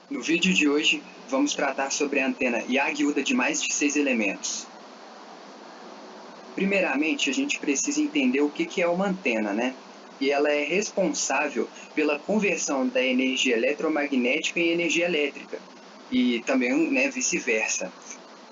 No vídeo de hoje, vamos tratar sobre a antena Yagi-Uda de mais de 6 elementos. Primeiramente, a gente precisa entender o que é uma antena, né? E ela é responsável pela conversão da energia eletromagnética em energia elétrica, e também, né, vice-versa.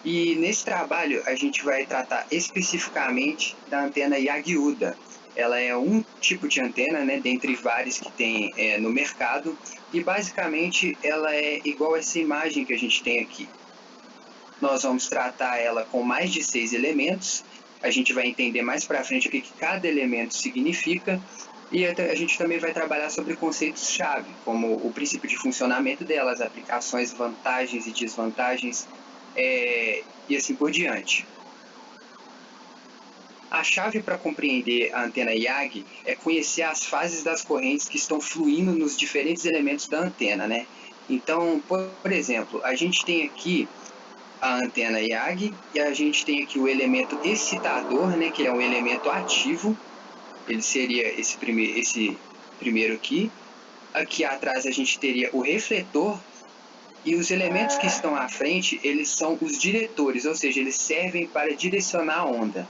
E nesse trabalho, a gente vai tratar especificamente da antena Yagi-Uda. Ela é um tipo de antena, né, dentre vários que tem no mercado, e basicamente ela é igual a essa imagem que a gente tem aqui. Nós vamos tratar ela com mais de 6 elementos, a gente vai entender mais para frente o que cada elemento significa, e a gente também vai trabalhar sobre conceitos-chave, como o princípio de funcionamento delas, aplicações, vantagens e desvantagens, e assim por diante. A chave para compreender a antena Yagi é conhecer as fases das correntes que estão fluindo nos diferentes elementos da antena, né? Então, por exemplo, a gente tem aqui a antena Yagi e a gente tem aqui o elemento excitador, né, que é um elemento ativo. Ele seria esse primeiro aqui. Aqui atrás a gente teria o refletor. E os elementos que estão à frente, eles são os diretores, ou seja, eles servem para direcionar a onda.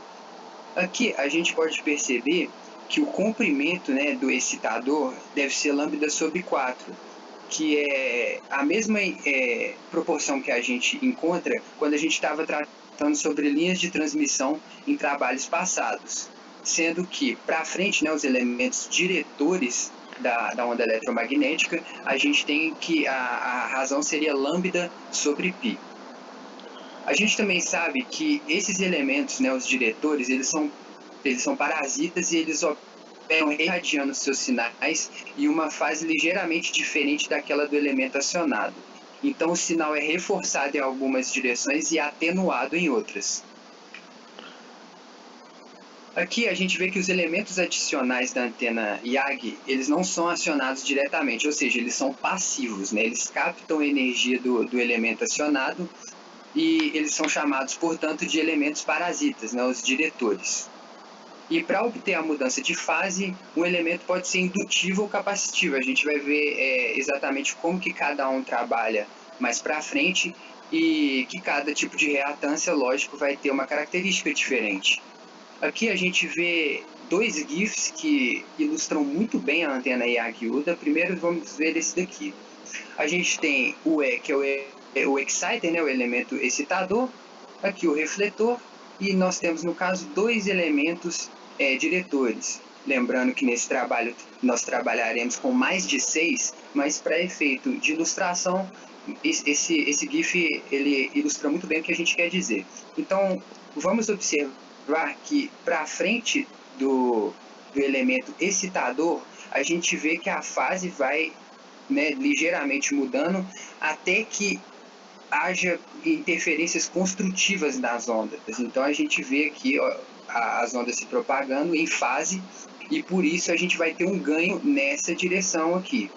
Aqui a gente pode perceber que o comprimento, né, do excitador deve ser lambda sobre 4, que é a mesma proporção que a gente encontra quando a gente estava tratando sobre linhas de transmissão em trabalhos passados. Sendo que, para frente, né, os elementos diretores da onda eletromagnética, a gente tem que a razão seria lambda sobre π. A gente também sabe que esses elementos, né, os diretores, eles são parasitas e eles operam irradiando seus sinais em uma fase ligeiramente diferente daquela do elemento acionado. Então o sinal é reforçado em algumas direções e atenuado em outras. Aqui a gente vê que os elementos adicionais da antena Yagi, eles não são acionados diretamente, ou seja, eles são passivos, né? Eles captam a energia do elemento acionado e eles são chamados, portanto, de elementos parasitas, né? Os diretores. E para obter a mudança de fase, um elemento pode ser indutivo ou capacitivo. A gente vai ver exatamente como que cada um trabalha mais para frente e que cada tipo de reatância, lógico, vai ter uma característica diferente. Aqui a gente vê dois GIFs que ilustram muito bem a antena Yagi-Uda. Primeiro vamos ver esse daqui. A gente tem o E, que é o exciter, né, o elemento excitador. Aqui o refletor. E nós temos, no caso, dois elementos diretores. Lembrando que nesse trabalho nós trabalharemos com mais de 6, mas para efeito de ilustração, esse GIF ele ilustra muito bem o que a gente quer dizer. Então, vamos observar que para frente do elemento excitador, a gente vê que a fase vai, né, ligeiramente mudando até que haja interferências construtivas nas ondas. Então a gente vê aqui as ondas se propagando em fase e por isso a gente vai ter um ganho nessa direção aqui.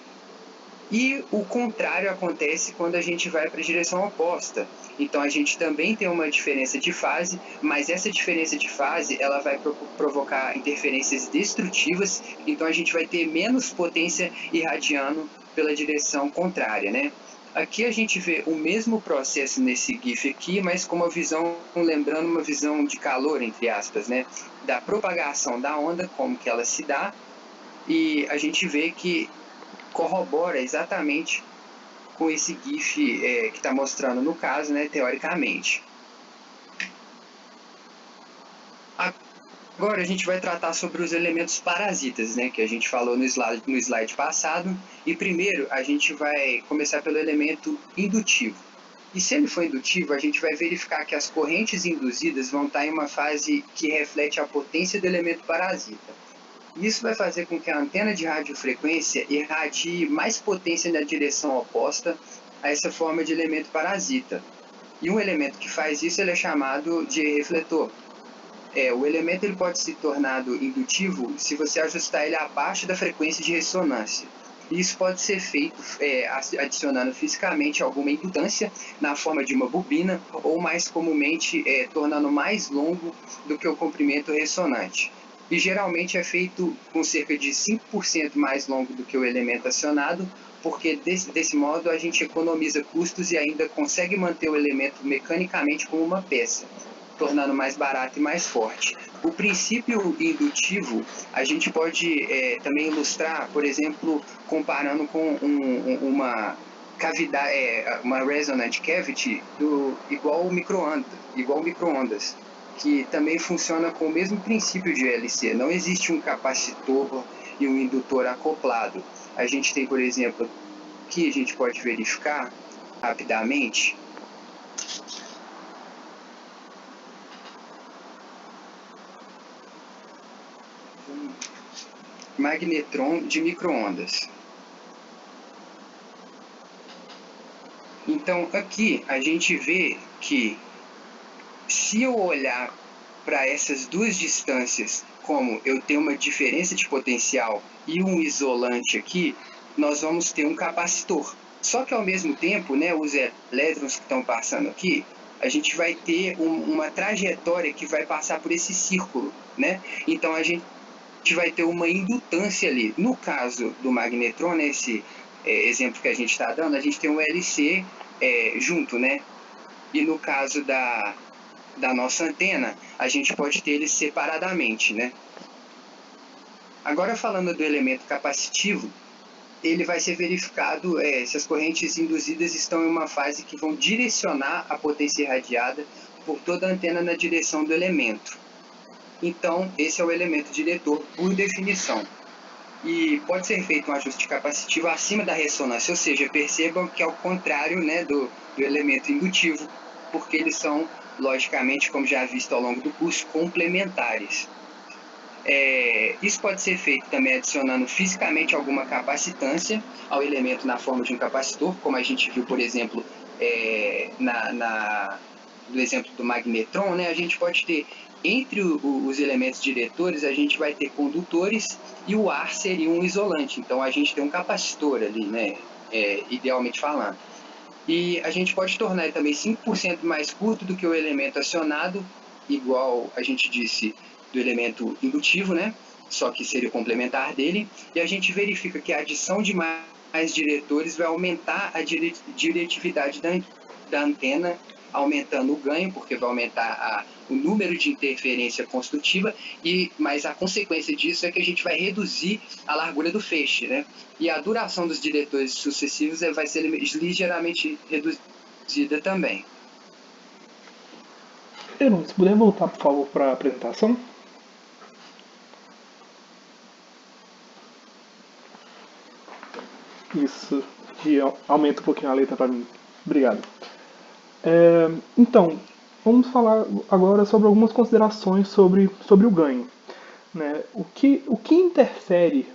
E o contrário acontece quando a gente vai para a direção oposta. Então a gente também tem uma diferença de fase, mas essa diferença de fase ela vai provocar interferências destrutivas, então a gente vai ter menos potência irradiando pela direção contrária, né? Aqui a gente vê o mesmo processo nesse GIF aqui, mas com uma visão, lembrando uma visão de calor, entre aspas, né? Da propagação da onda, como que ela se dá, e a gente vê que corrobora exatamente com esse GIF que está mostrando no caso, né, teoricamente. Agora a gente vai tratar sobre os elementos parasitas, né, que a gente falou no slide passado. E primeiro a gente vai começar pelo elemento indutivo. E se ele for indutivo, a gente vai verificar que as correntes induzidas vão estar em uma fase que reflete a potência do elemento parasita. Isso vai fazer com que a antena de radiofrequência irradie mais potência na direção oposta a essa forma de elemento parasita. E um elemento que faz isso ele é chamado de refletor. O elemento ele pode ser tornado indutivo se você ajustar ele abaixo da frequência de ressonância. Isso pode ser feito adicionando fisicamente alguma impedância na forma de uma bobina ou, mais comumente, tornando mais longo do que o comprimento ressonante. E geralmente é feito com cerca de 5% mais longo do que o elemento acionado porque desse modo a gente economiza custos e ainda consegue manter o elemento mecanicamente como uma peça, tornando mais barato e mais forte. O princípio indutivo a gente pode também ilustrar, por exemplo, comparando com uma cavidade, uma resonant cavity igual micro-ondas, que também funciona com o mesmo princípio de LC. Não existe um capacitor e um indutor acoplado. A gente tem, por exemplo, aqui a gente pode verificar rapidamente um magnetron de micro-ondas. Então aqui a gente vê que se eu olhar para essas duas distâncias como eu tenho uma diferença de potencial e um isolante aqui, nós vamos ter um capacitor. Só que ao mesmo tempo, né, os elétrons que estão passando aqui, a gente vai ter uma trajetória que vai passar por esse círculo, né? Então a gente vai ter uma indutância ali. No caso do magnetron, nesse exemplo que a gente está dando, a gente tem um LC junto, né? E no caso da nossa antena, a gente pode ter eles separadamente, né? Agora falando do elemento capacitivo, ele vai ser verificado se as correntes induzidas estão em uma fase que vão direcionar a potência irradiada por toda a antena na direção do elemento. Então, esse é o elemento diretor por definição. E pode ser feito um ajuste capacitivo acima da ressonância, ou seja, percebam que é o contrário, né, do elemento indutivo, porque eles são, logicamente, como já visto ao longo do curso, complementares. Isso pode ser feito também adicionando fisicamente alguma capacitância ao elemento na forma de um capacitor, como a gente viu, por exemplo, do exemplo do magnetron, né? A gente pode ter entre os elementos diretores, a gente vai ter condutores e o ar seria um isolante. Então a gente tem um capacitor ali, né? Idealmente falando. E a gente pode tornar ele também 5% mais curto do que o elemento acionado, igual a gente disse do elemento indutivo, né? Só que seria o complementar dele. E a gente verifica que a adição de mais diretores vai aumentar a diretividade da antena, aumentando o ganho, porque vai aumentar o número de interferência construtiva, mas a consequência disso é que a gente vai reduzir a largura do feixe, né? E a duração dos diretores sucessivos vai ser ligeiramente reduzida também. Heron, se puder voltar, por favor, para a apresentação. Isso, e aumenta um pouquinho a letra para mim. Obrigado. Então, vamos falar agora sobre algumas considerações sobre o ganho. Né? O que interfere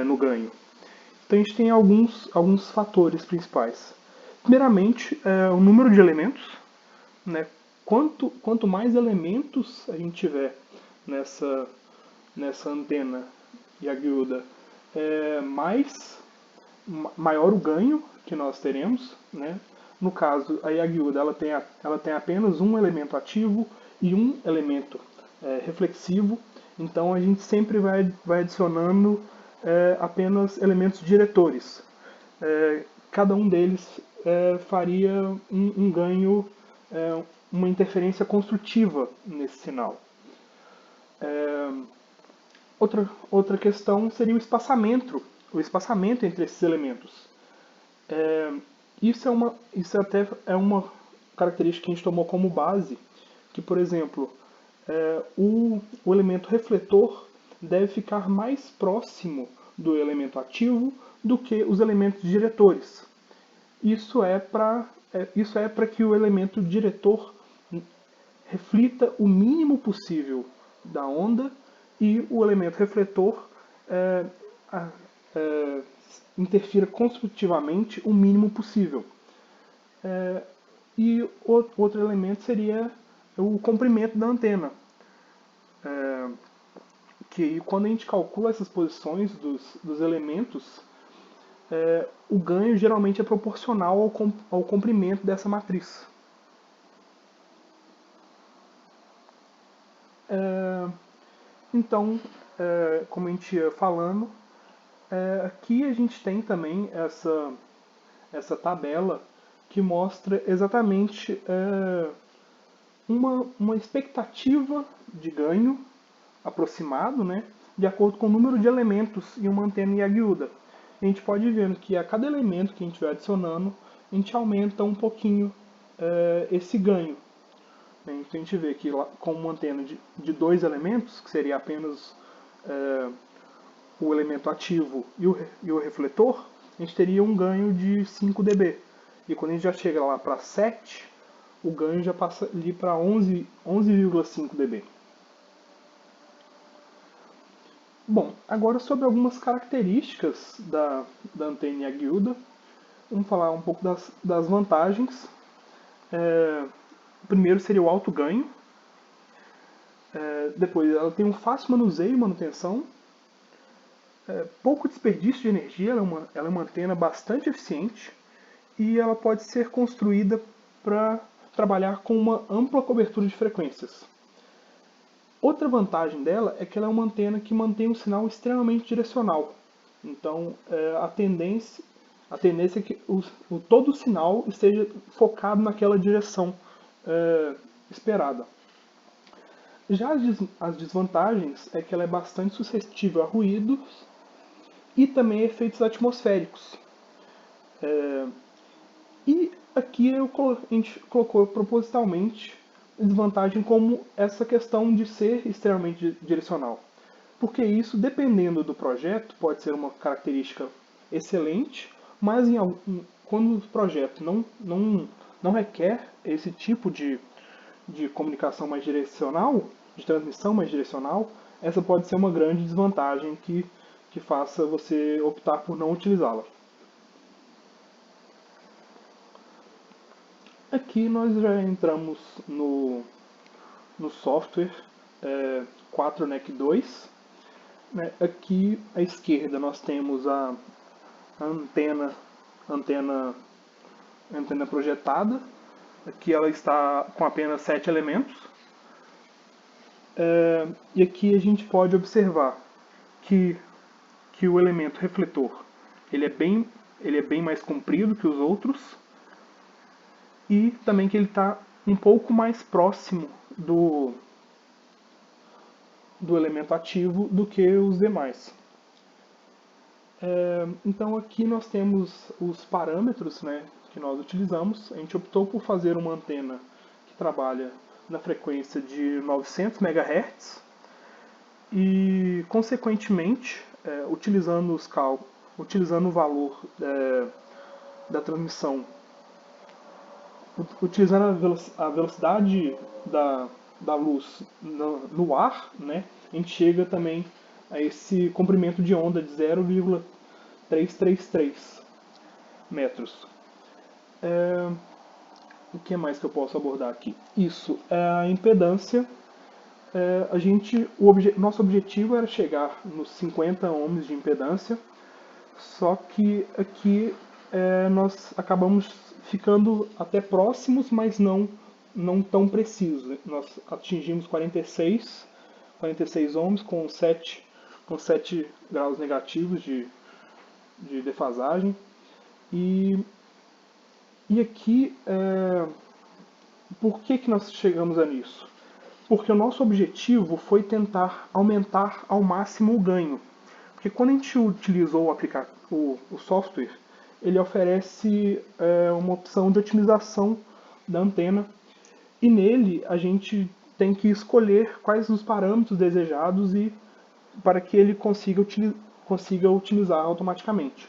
no ganho? Então a gente tem alguns fatores principais. Primeiramente, o número de elementos. Né? Quanto mais elementos a gente tiver nessa antena e aguda, maior o ganho que nós teremos. Né? No caso, a aguda ela tem apenas um elemento ativo e um elemento reflexivo. Então a gente sempre vai adicionando apenas elementos diretores. Cada um deles faria um ganho, uma interferência construtiva nesse sinal. Outra questão seria o espaçamento entre esses elementos. Isso até é uma característica que a gente tomou como base, que, por exemplo, o elemento refletor deve ficar mais próximo do elemento ativo do que os elementos diretores. Isso é para que o elemento diretor reflita o mínimo possível da onda e o elemento refletor é, é, interfira construtivamente o mínimo possível. E outro elemento seria o comprimento da antena, que quando a gente calcula essas posições dos elementos, o ganho geralmente é proporcional ao comprimento dessa matriz. Então, como a gente ia falando, Aqui a gente tem também essa tabela que mostra exatamente uma expectativa de ganho aproximado, né, de acordo com o número de elementos em uma antena Yagi-Uda. A gente pode ir vendo que a cada elemento que a gente vai adicionando, a gente aumenta um pouquinho esse ganho. Então a gente vê que com uma antena de dois elementos, que seria apenas o elemento ativo e o refletor, a gente teria um ganho de 5 dB. E quando a gente já chega lá para 7, o ganho já passa ali para 11,5 dB. Bom, agora sobre algumas características da antena Yagi-Uda, vamos falar um pouco das vantagens. Primeiro seria o alto ganho. Depois, ela tem um fácil manuseio e manutenção. Pouco desperdício de energia, ela é uma antena bastante eficiente. E ela pode ser construída para trabalhar com uma ampla cobertura de frequências. Outra vantagem dela é que ela é uma antena que mantém um sinal extremamente direcional. Então, a tendência é que todo o sinal esteja focado naquela direção esperada. Já as desvantagens é que ela é bastante suscetível a ruídos e também a efeitos atmosféricos. E aqui a gente colocou propositalmente desvantagem como essa questão de ser extremamente direcional. Porque isso, dependendo do projeto, pode ser uma característica excelente, mas quando o projeto não requer esse tipo de comunicação mais direcional, de transmissão mais direcional, essa pode ser uma grande desvantagem que faça você optar por não utilizá-la. Aqui nós já entramos no software 4NEC 2. Né? Aqui à esquerda nós temos a antena projetada. Aqui ela está com apenas 7 elementos. E aqui a gente pode observar que o elemento refletor ele é bem mais comprido que os outros e também que ele está um pouco mais próximo do elemento ativo do que os demais. Então aqui nós temos os parâmetros, né, que nós utilizamos. A gente optou por fazer uma antena que trabalha na frequência de 900 MHz e, consequentemente, utilizando o valor da transmissão, utilizando a velocidade da luz no ar, né, a gente chega também a esse comprimento de onda de 0,333 metros. O que mais que eu posso abordar aqui? Isso, a impedância. Nosso objetivo era chegar nos 50 ohms de impedância, só que aqui nós acabamos ficando até próximos, mas não tão precisos. Nós atingimos 46 ohms com 7 graus negativos de defasagem. E aqui, por que nós chegamos a nisso? Porque o nosso objetivo foi tentar aumentar ao máximo o ganho. Porque quando a gente utilizou o software, ele oferece uma opção de otimização da antena e nele a gente tem que escolher quais os parâmetros desejados e para que ele consiga otimizar automaticamente.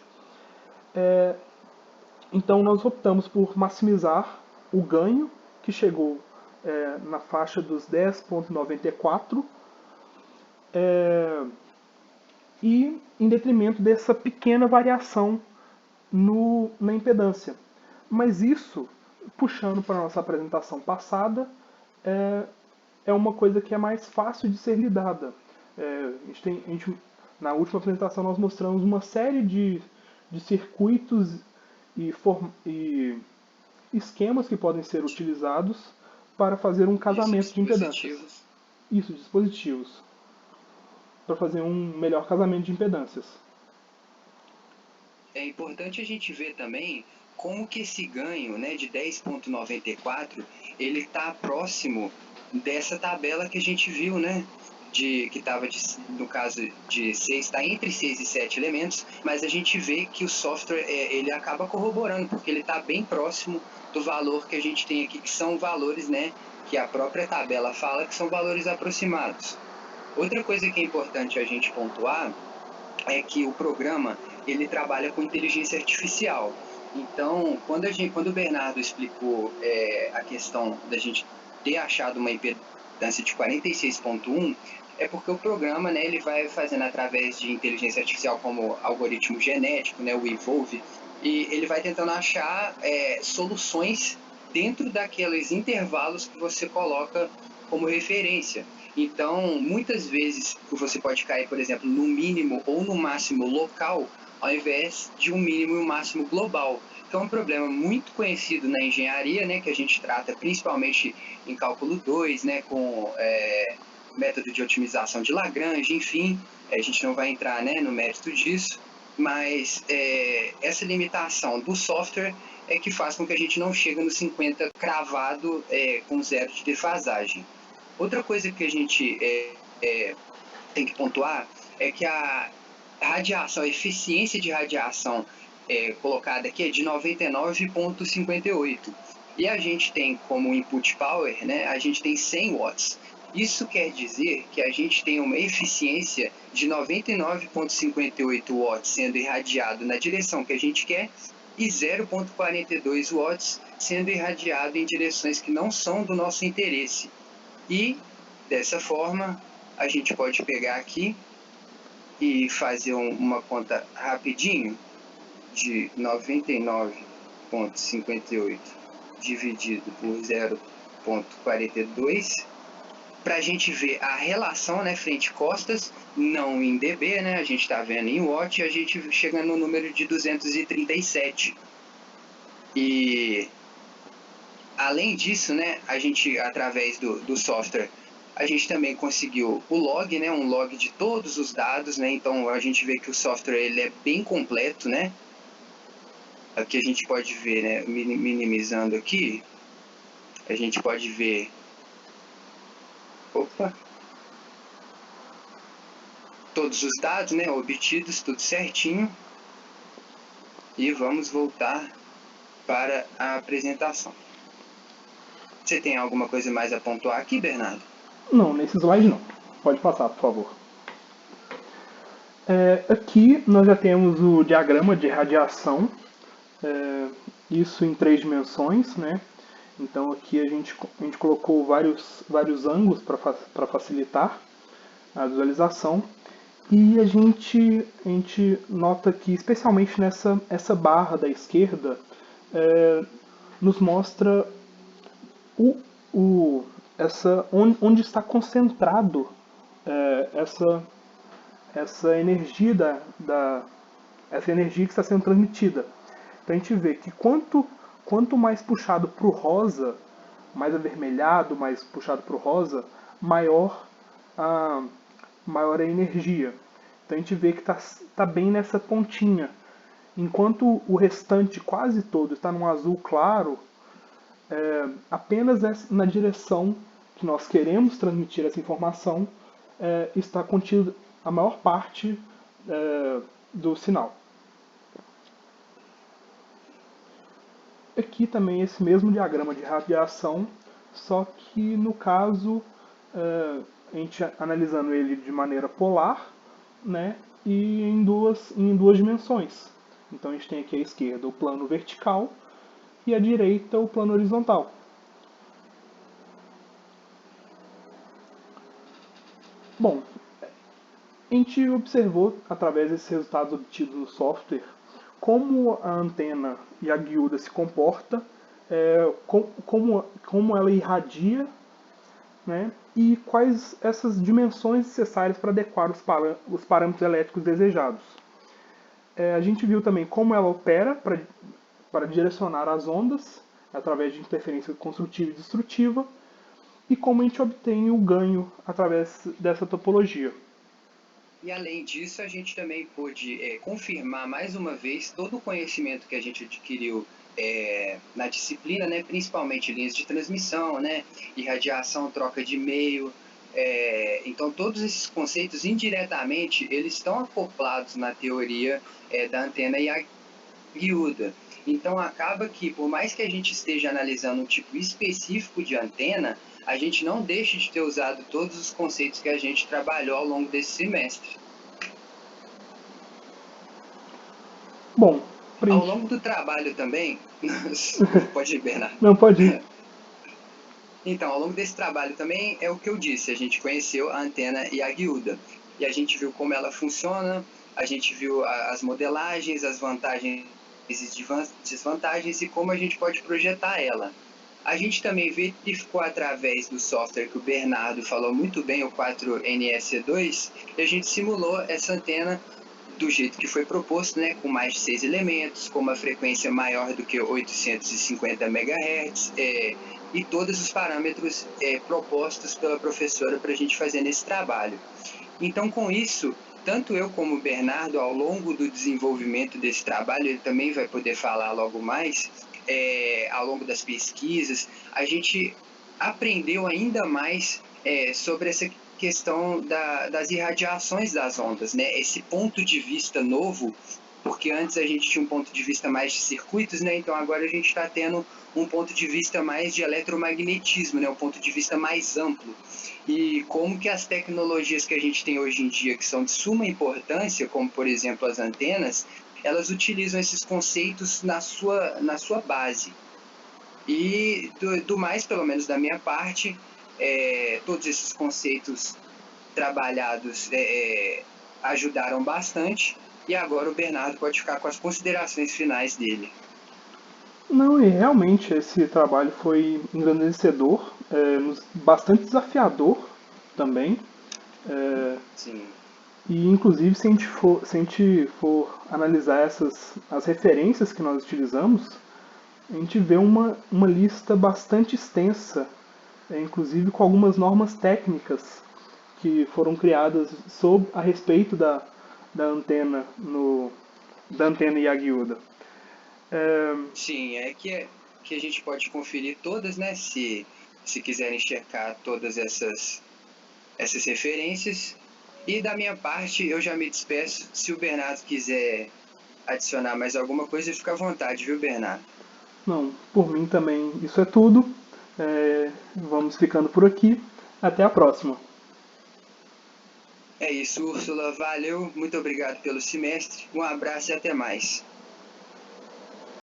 Então nós optamos por maximizar o ganho, que chegou na faixa dos 10,94, e em detrimento dessa pequena variação na impedância. Mas isso, puxando para a nossa apresentação passada, é uma coisa que é mais fácil de ser lidada. Na última apresentação nós mostramos uma série de circuitos e esquemas que podem ser utilizados para fazer um casamento de impedâncias. Isso, dispositivos. Para fazer um melhor casamento de impedâncias. é importante a gente ver também como que esse ganho, né, de 10,94 ele está próximo dessa tabela que a gente viu, né, que estava, no caso de 6, está entre 6 e 7 elementos, mas a gente vê que o software ele acaba corroborando, porque ele está bem próximo do valor que a gente tem aqui, que são valores, né, que a própria tabela fala que são valores aproximados. Outra coisa que é importante a gente pontuar é que o programa ele trabalha com inteligência artificial. Então, quando o Bernardo explicou a questão da gente ter achado uma impedância de 46,1, é porque o programa, né, ele vai fazendo através de inteligência artificial como algoritmo genético, né, o Evolve, e ele vai tentando achar soluções dentro daqueles intervalos que você coloca como referência. Então, muitas vezes você pode cair, por exemplo, no mínimo ou no máximo local, ao invés de um mínimo e um máximo global. Então, é um problema muito conhecido na engenharia, né, que a gente trata principalmente em cálculo 2, né, com método de otimização de Lagrange, enfim, a gente não vai entrar, né, no mérito disso, mas essa limitação do software é que faz com que a gente não chegue no 50 cravado com zero de defasagem. Outra coisa que a gente tem que pontuar é que a radiação, a eficiência de radiação colocada aqui é de 99,58. E a gente tem como input power, né, a gente tem 100 watts. Isso quer dizer que a gente tem uma eficiência de 99,58 watts sendo irradiado na direção que a gente quer e 0,42 watts sendo irradiado em direções que não são do nosso interesse. E, dessa forma, a gente pode pegar aqui e fazer uma conta rapidinho de 99,58 dividido por 0,42 para a gente ver a relação, né, frente-costas, não em dB, né, a gente está vendo em watt, e a gente chega no número de 237. E além disso, né, a gente, através do software, a gente também conseguiu o log, né, um log de todos os dados, né, então a gente vê que o software ele é bem completo, né. Aqui a gente pode ver, né, minimizando aqui, a gente pode ver, todos os dados, né, obtidos, tudo certinho. E vamos voltar para a apresentação. Você tem alguma coisa mais a pontuar aqui, Bernardo? Não, nesse slide não. Pode passar, por favor. Aqui nós já temos o diagrama de radiação, isso em 3 dimensões, né? Então aqui a gente colocou vários ângulos para facilitar a visualização. E a gente nota que, especialmente essa barra da esquerda, nos mostra onde está concentrado essa energia essa energia que está sendo transmitida. Então a gente vê que quanto mais puxado para o rosa, mais avermelhado, mais puxado para o rosa, maior a energia. Então a gente vê que está bem nessa pontinha. Enquanto o restante quase todo está num azul claro, apenas na direção que nós queremos transmitir essa informação está contido a maior parte do sinal. Aqui também esse mesmo diagrama de radiação, só que no caso a gente analisando ele de maneira polar, né, e em duas dimensões. Então a gente tem aqui à esquerda o plano vertical e à direita o plano horizontal. Bom, a gente observou através desses resultados obtidos no software como a antena e a guilda se comporta, como ela irradia, né, e quais essas dimensões necessárias para adequar os parâmetros elétricos desejados. A gente viu também como ela opera para direcionar as ondas através de interferência construtiva e destrutiva e como a gente obtém o ganho através dessa topologia. E além disso, a gente também pôde confirmar mais uma vez todo o conhecimento que a gente adquiriu na disciplina, né, principalmente linhas de transmissão, né, irradiação, troca de meio. Então, todos esses conceitos, indiretamente, eles estão acoplados na teoria da antena guiúda. Então, acaba que, por mais que a gente esteja analisando um tipo específico de antena, a gente não deixa de ter usado todos os conceitos que a gente trabalhou ao longo desse semestre. Bom, Ao print. longo do trabalho também, pode ir, Bernardo. Não, pode ir. Então, ao longo desse trabalho também é o que eu disse, a gente conheceu a antena e a guilda. E a gente viu como ela funciona, a gente viu as modelagens, as vantagens e desvantagens e como a gente pode projetar ela. A gente também verificou através do software que o Bernardo falou muito bem, o 4NSE2, e a gente simulou essa antena do jeito que foi proposto, né, com mais de 6 elementos, com uma frequência maior do que 850 MHz, e todos os parâmetros propostos pela professora para a gente fazer nesse trabalho. Então, com isso, tanto eu como o Bernardo, ao longo do desenvolvimento desse trabalho, ele também vai poder falar logo mais, ao longo das pesquisas, a gente aprendeu ainda mais sobre essa questão das irradiações das ondas, né? Esse ponto de vista novo, porque antes a gente tinha um ponto de vista mais de circuitos, né? Então agora a gente está tendo um ponto de vista mais de eletromagnetismo, né? Um ponto de vista mais amplo. E como que as tecnologias que a gente tem hoje em dia, que são de suma importância, como por exemplo as antenas, elas utilizam esses conceitos na sua base. E do mais, pelo menos da minha parte, todos esses conceitos trabalhados ajudaram bastante. E agora o Bernardo pode ficar com as considerações finais dele. Não, e realmente esse trabalho foi engrandecedor, bastante desafiador também. Sim. E inclusive se a gente for analisar as referências que nós utilizamos, a gente vê uma lista bastante extensa, inclusive com algumas normas técnicas que foram criadas a respeito da antena da antena Yagi-Uda. Sim, que a gente pode conferir todas, né? Se quiserem checar todas essas referências. E da minha parte, eu já me despeço. Se o Bernardo quiser adicionar mais alguma coisa, fica à vontade, viu, Bernardo? Não, por mim também isso é tudo. Vamos ficando por aqui. Até a próxima. É isso, Úrsula. Valeu, muito obrigado pelo semestre. Um abraço e até mais.